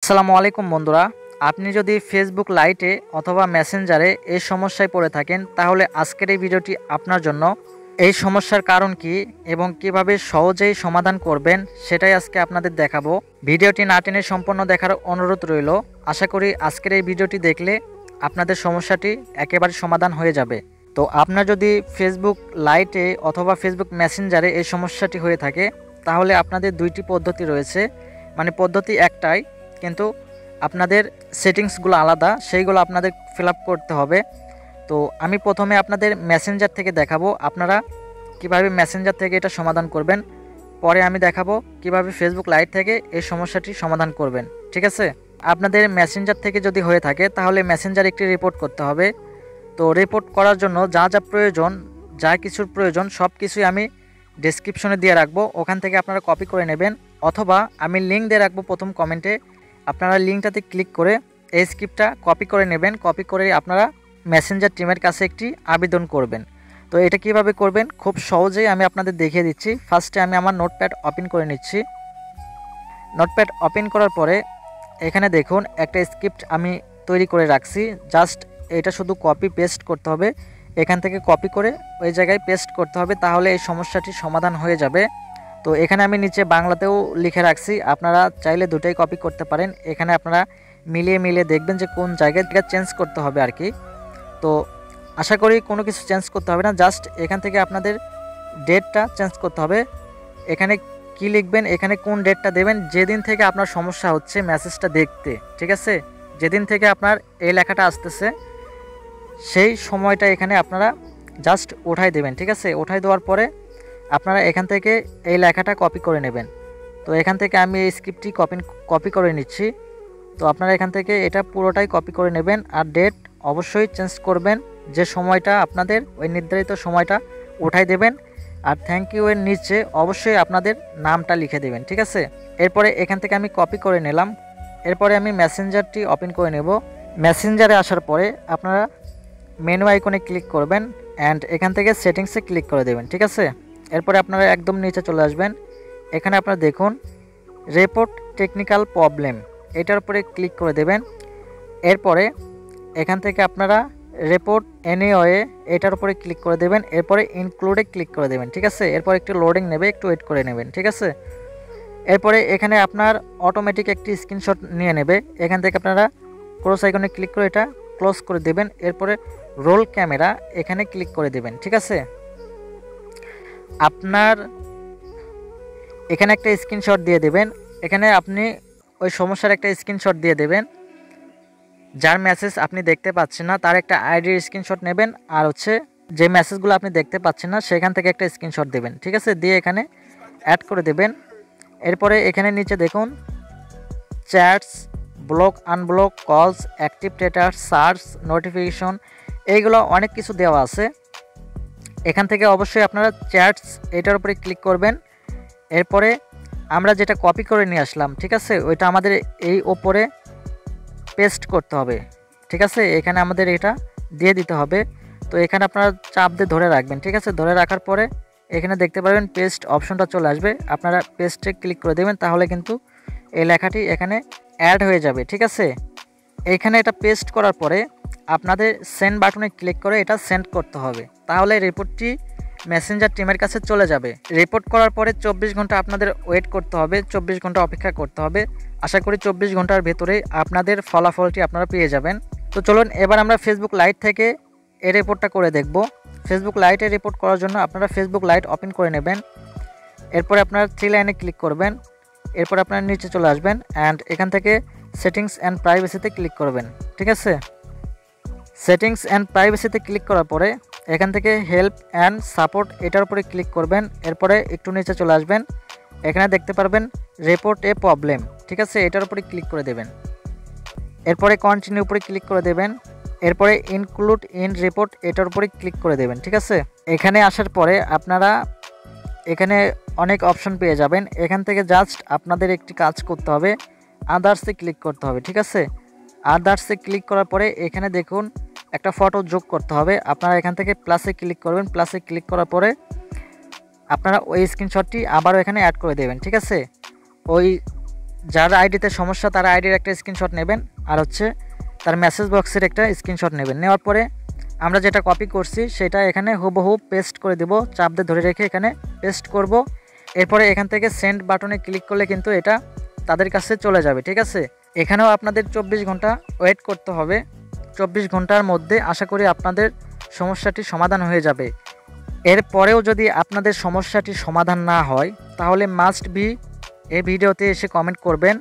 আসসালামু আলাইকুম বন্ধুরা, আপনি যদি ফেসবুক লাইটে অথবা মেসেঞ্জারে এই সমস্যায় পড়ে থাকেন তাহলে আজকের এই ভিডিওটি আপনার জন্য। এই সমস্যার কারণ কি এবং কিভাবে সহজেই সমাধান করবেন সেটাই আজকে আপনাদের দেখাবো। ভিডিওটি না টেনে সম্পূর্ণ দেখার অনুরোধ রইল। আশা করি আজকের এই ভিডিওটি দেখলে আপনাদের সমস্যাটি একেবারে সমাধান হয়ে যাবে। তো আপনার যদি ফেসবুক লাইটে অথবা ফেসবুক মেসেঞ্জারে এই সমস্যাটি হয়ে থাকে তাহলে আপনাদের দুইটি পদ্ধতি রয়েছে, মানে পদ্ধতি একটাই কিন্তু আপনাদের সেটিংসগুলো আলাদা, সেইগুলো আপনাদের ফিল আপ করতে হবে। তো আমি প্রথমে আপনাদের মেসেঞ্জার থেকে দেখাবো আপনারা কিভাবে মেসেঞ্জার থেকে এটা সমাধান করবেন, পরে আমি দেখাবো কিভাবে ফেসবুক লাইট থেকে এই সমস্যাটি সমাধান করবেন। ঠিক আছে, আপনাদের মেসেঞ্জার থেকে যদি হয়ে থাকে তাহলে মেসেঞ্জার একটি রিপোর্ট করতে হবে। তো রিপোর্ট করার জন্য যা যা প্রয়োজন, যা কিছুর প্রয়োজন সব কিছুই আমি ডেসক্রিপশনে দিয়ে রাখবো, ওখান থেকে আপনারা কপি করে নেবেন, অথবা আমি লিঙ্ক দিয়ে রাখবো প্রথম কমেন্টে। আপনারা লিঙ্কটাতে ক্লিক করে এই স্ক্রিপ্টটা কপি করে নেবেন, কপি করে আপনারা মেসেঞ্জার টিমের কাছে একটি আবেদন করবেন। তো এটা কিভাবে করবেন খুব সহজেই আমি আপনাদের দেখিয়ে দিচ্ছি। ফার্স্টে আমি আমার নোটপ্যাড ওপেন করে নিচ্ছি। নোটপ্যাড ওপেন করার পরে এখানে দেখুন একটা স্ক্রিপ্ট আমি তৈরি করে রাখছি, জাস্ট এটা শুধু কপি পেস্ট করতে হবে, এখান থেকে কপি করে ওই জায়গায় পেস্ট করতে হবে, তাহলে এই সমস্যাটি সমাধান হয়ে যাবে। তো এখানে আমি নিচে বাংলাতেও লিখে রাখছি, আপনারা চাইলে দুটোই কপি করতে পারেন। এখানে আপনারা মিলিয়ে দেখবেন যে কোন জায়গায় চেঞ্জ করতে হবে আর কি। তো আশা করি কোনো কিছু চেঞ্জ করতে হবে না, জাস্ট এখান থেকে আপনাদের ডেটটা চেঞ্জ করতে হবে। এখানে কি লিখবেন, এখানে কোন ডেটটা দেবেন, যেদিন থেকে আপনার সমস্যা হচ্ছে মেসেজটা দেখতে, ঠিক আছে, যেদিন থেকে আপনার এই লেখাটা আসতেছে সেই সময়টা এখানে আপনারা জাস্ট ওঠাই দেবেন। ঠিক আছে, ওঠাই দেওয়ার পরে আপনারা এখান থেকে এই লেখাটা কপি করে নেবেন। তো এখান থেকে আমি এই স্ক্রিপ্টটি কপি করে নিচ্ছি। তো আপনারা এখান থেকে এটা পুরোটাই কপি করে নেবেন, আর ডেট অবশ্যই চেঞ্জ করবেন, যে সময়টা আপনাদের ওই নির্ধারিত সময়টা উঠাই দেবেন, আর থ্যাংক ইউ এর নিচে অবশ্যই আপনাদের নামটা লিখে দেবেন। ঠিক আছে, এরপরে এখান থেকে আমি কপি করে নিলাম। এরপরে আমি মেসেঞ্জারটি ওপেন করে নেব। মেসেঞ্জারে আসার পরে আপনারা মেনু আইকনে ক্লিক করবেন অ্যান্ড এখান থেকে সেটিংসে ক্লিক করে দেবেন। ঠিক আছে, এরপরে আপনারা একদম নিচে চলে আসবেন। এখানে আপনারা দেখুন রিপোর্ট টেকনিক্যাল প্রবলেম, এটার উপরে ক্লিক করে দেবেন। এরপরে এখান থেকে আপনারা রিপোর্ট এনিওয়ে এটার উপরে ক্লিক করে দেবেন। এরপরে ইনক্লুডে ক্লিক করে দেবেন। ঠিক আছে, এরপর একটু লোডিং নেবে, একটু ওয়েট করে নেবেন। ঠিক আছে, এরপরে এখানে আপনার অটোমেটিক একটি স্ক্রিনশট নিয়ে নেবে। এখান থেকে আপনারা ক্রস আইকনে ক্লিক করে এটা ক্লোজ করে দেবেন। এরপরে রোল ক্যামেরা এখানে ক্লিক করে দেবেন। ঠিক আছে, আপনার এখানে একটা স্ক্রিনশট দিয়ে দেবেন। এখানে আপনি ওই সমস্যার একটা স্ক্রিনশট দিয়ে দেবেন, যার মেসেজ আপনি দেখতে পাচ্ছেন না তার একটা আইডির স্ক্রিনশট নেবেন, আর হচ্ছে যে মেসেজগুলো আপনি দেখতে পাচ্ছেন না সেখান থেকে একটা স্ক্রিনশট দেবেন। ঠিক আছে, দিয়ে এখানে অ্যাড করে দেবেন। এরপরে এখানে নিচে দেখুন চ্যাটস, ব্লক আনব্লক, কলস, অ্যাক্টিভ স্ট্যাটাস, সার্চ, নোটিফিকেশন, এইগুলো অনেক কিছু দেওয়া আছে। এখান থেকে অবশ্যই আপনারা চ্যাটস এটার উপরে ক্লিক করবেন। এরপরে আমরা যেটা কপি করে নিয়ে আসলাম, ঠিক আছে, ওইটা আমাদের এই ওপরে পেস্ট করতে হবে। ঠিক আছে, এখানে আমাদের এটা দিয়ে দিতে হবে। তো এখানে আপনারা চাপ দিয়ে ধরে রাখবেন। ঠিক আছে, ধরে রাখার পরে এখানে দেখতে পাবেন পেস্ট অপশনটা চলে আসবে, আপনারা পেস্টে ক্লিক করে দেবেন, তাহলে কিন্তু এই লেখাটি এখানে অ্যাড হয়ে যাবে। ঠিক আছে, এইখানে এটা পেস্ট করার পরে আপনাদের সেন্ড বাটনে ক্লিক করে এটা সেন্ড করতে হবে, তাহলে রিপোর্টটি মেসেঞ্জার টিমের কাছে চলে যাবে। রিপোর্ট করার পরে 24 ঘন্টা আপনাদের ওয়েট করতে হবে, 24 ঘন্টা অপেক্ষা করতে হবে। আশা করি 24 ঘন্টার ভেতরে আপনাদের ফলাফলটি আপনারা পেয়ে যাবেন। তো চলুন এবার আমরা ফেসবুক লাইট থেকে এই রিপোর্টটা করে দেখব। ফেসবুক লাইটে রিপোর্ট করার জন্য আপনারা ফেসবুক লাইট ওপেন করে নেবেন। এরপরে আপনারা 3 লাইনে ক্লিক করবেন। এরপর আপনারা নিচে চলে আসবেন অ্যান্ড এখান থেকে সেটিংস অ্যান্ড প্রাইভেসিতে ক্লিক করবেন। ঠিক আছে, সেটিংস অ্যান্ড প্রাইভেসিতে ক্লিক করার পরে এখান থেকে হেল্প অ্যান্ড সাপোর্ট এটার উপরে ক্লিক করবেন। এরপরে একটু নিচে চলে আসবেন, এখানে দেখতে পারবেন রিপোর্ট এ প্রবলেম। ঠিক আছে, এটার উপরে ক্লিক করে দেবেন। এরপরে কন্টিনিউ উপরে ক্লিক করে দেবেন। এরপরে ইনক্লুড ইন রিপোর্ট এটার উপরে ক্লিক করে দেবেন। ঠিক আছে, এখানে আসার পরে আপনারা এখানে অনেক অপশন পেয়ে যাবেন। এখান থেকে জাস্ট আপনাদের একটি কাজ করতে হবে, আদার্সে ক্লিক করতে হবে। ঠিক আছে, আদার্সে ক্লিক করার পরে এখানে দেখুন একটা ফটো যোগ করতে হবে। আপনারা এখান থেকে প্লাসে ক্লিক করবেন। প্লাসে ক্লিক করার পরে আপনারা ওই স্ক্রিনশটটি আবারও এখানে অ্যাড করে দেবেন। ঠিক আছে, ওই যার আইডিতে সমস্যা তার আইডির একটা স্ক্রিনশট নেবেন, আর হচ্ছে তার মেসেজ বক্সের একটা স্ক্রিনশট নেবেন। নেওয়ার পরে আমরা যেটা কপি করছি সেটা এখানে হুবহু পেস্ট করে দেব, চাপ দিয়ে ধরে রেখে এখানে পেস্ট করব। এরপরে এখান থেকে সেন্ড বাটনে ক্লিক করলে কিন্তু এটা তাদের কাছে চলে যাবে, ঠিক আছে। এখানেও আপনাদের 24 ঘন্টা ওয়েট করতে হবে। 24 ঘন্টার মধ্যে আশা করি আপনাদের সমস্যাটি সমাধান হয়ে যাবে। এরপরেও যদি আপনাদের সমস্যাটি সমাধান না হয় তাহলে মাস্ট বি এই ভিডিওতে এসে কমেন্ট করবেন।